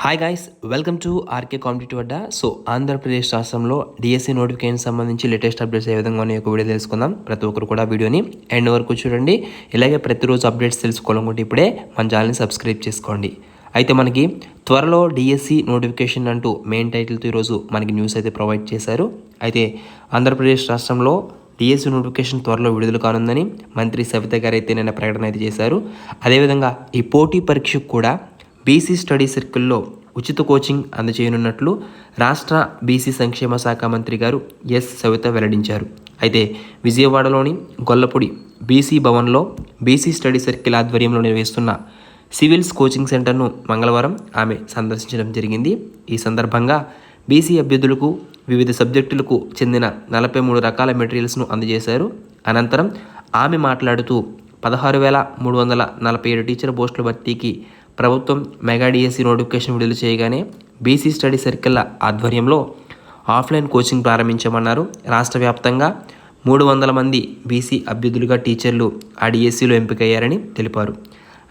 Hi guys, welcome to RK competitive Adda. So Andhra Pradesh రాష్ట్రంలో DSC notification సంబంధించి latest updates ఏ విధంగా ఉన్నాయో ఒక వీడియో తెలుసుకుందాం. ప్రతి ఒక్కరు కూడా వీడియోని ఎండ్ వరకు చూడండి. ఇలాగే ప్రతిరోజు అప్డేట్స్ తెలుసుకోవాలనుకుంటే ఇప్పుడే మన ఛానల్ని సబ్స్క్రైబ్ చేసుకోండి. అయితే మనకి త్వరలో డిఎస్సి నోటిఫికేషన్ అంటూ మెయిన్ టైటిల్తో ఈరోజు మనకి న్యూస్ అయితే ప్రొవైడ్ చేశారు. అయితే ఆంధ్రప్రదేశ్ రాష్ట్రంలో డిఎస్సి నోటిఫికేషన్ త్వరలో విడుదల కానుందని మంత్రి సవిత గారు అయితే నిన్న ప్రకటన అయితే చేశారు. అదేవిధంగా ఈ పోటీ పరీక్షకు కూడా బీసీ స్టడీ సర్కిల్లో ఉచిత కోచింగ్ అందజేయనున్నట్లు రాష్ట్ర బీసీ సంక్షేమ శాఖ మంత్రి గారు ఎస్ సవిత వెల్లడించారు. అయితే విజయవాడలోని గొల్లపూడి బీసీ భవన్లో బీసీ స్టడీ సర్కిల్ ఆధ్వర్యంలో నిర్వహిస్తున్న సివిల్స్ కోచింగ్ సెంటర్ను మంగళవారం ఆమె సందర్శించడం జరిగింది. ఈ సందర్భంగా బీసీ అభ్యర్థులకు వివిధ సబ్జెక్టులకు చెందిన 43 రకాల మెటీరియల్స్ను అందజేశారు. అనంతరం ఆమె మాట్లాడుతూ 16,347 టీచర్ పోస్టుల భర్తీకి ప్రభుత్వం మెగా డిఎస్సి నోటిఫికేషన్ విడుదల చేయగానే బీసీ స్టడీ సర్కిళ్ల ఆధ్వర్యంలో ఆఫ్లైన్ కోచింగ్ ప్రారంభించామన్నారు. రాష్ట్ర వ్యాప్తంగా 300 మంది బీసీ అభ్యర్థులుగా టీచర్లు ఆ డిఎస్సిలో ఎంపికయ్యారని తెలిపారు.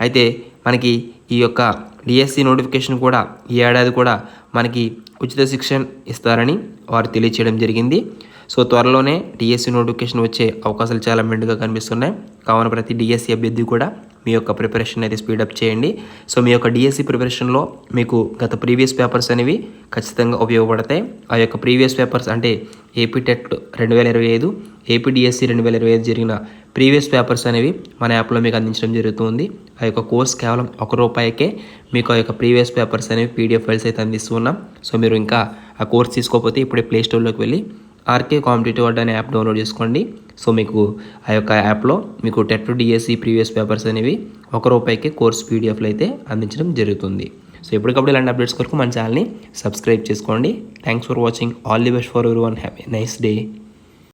అయితే మనకి ఈ యొక్క డిఎస్సి నోటిఫికేషన్ కూడా ఈ ఏడాది కూడా మనకి ఉచిత శిక్షణ ఇస్తారని వారు తెలియచేయడం జరిగింది. సో త్వరలోనే డిఎస్సి నోటిఫికేషన్ వచ్చే అవకాశాలు చాలా మెండుగా కనిపిస్తున్నాయి. కావున ప్రతి డిఎస్సి అభ్యర్థి కూడా మీ యొక్క ప్రిపరేషన్ అయితే స్పీడప్ చేయండి. సో మీ యొక్క డిఎస్సి ప్రిపరేషన్లో మీకు గత ప్రీవియస్ పేపర్స్ అనేవి ఖచ్చితంగా ఉపయోగపడతాయి. ఆ యొక్క ప్రీవియస్ పేపర్స్ అంటే ఏపీ టెట్ 2025, ఏపీ డిఎస్సి 2025 జరిగిన ప్రీవియస్ పేపర్స్ అనేవి మన యాప్లో మీకు అందించడం జరుగుతుంది. ఆ యొక్క కోర్స్ కేవలం ₹1 మీకు ఆ యొక్క ప్రీవియస్ పేపర్స్ అనేవి పీడిఎఫ్ ఫైల్స్ అయితే అందిస్తున్నాం. సో మీరు ఇంకా ఆ కోర్స్ తీసుకోకపోతే ఇప్పుడే ప్లేస్టోర్లోకి వెళ్ళి ఆర్కే కాంపిటేటివ్ అడ్డా అనే యాప్ డౌన్లోడ్ చేసుకోండి. సో మీకు ఆ యొక్క యాప్లో మీకు టెట్ డిఎస్సి ప్రీవియస్ పేపర్స్ అనేవి ₹1 కోర్స్ పీడిఎఫ్లు అయితే అందించడం జరుగుతుంది. సో ఎప్పటికప్పుడు ఇలాంటి అప్డేట్స్ కొరకు మన ఛానల్ని సబ్స్క్రైబ్ చేసుకోండి. Thanks for watching. All the best for everyone. Have a nice day.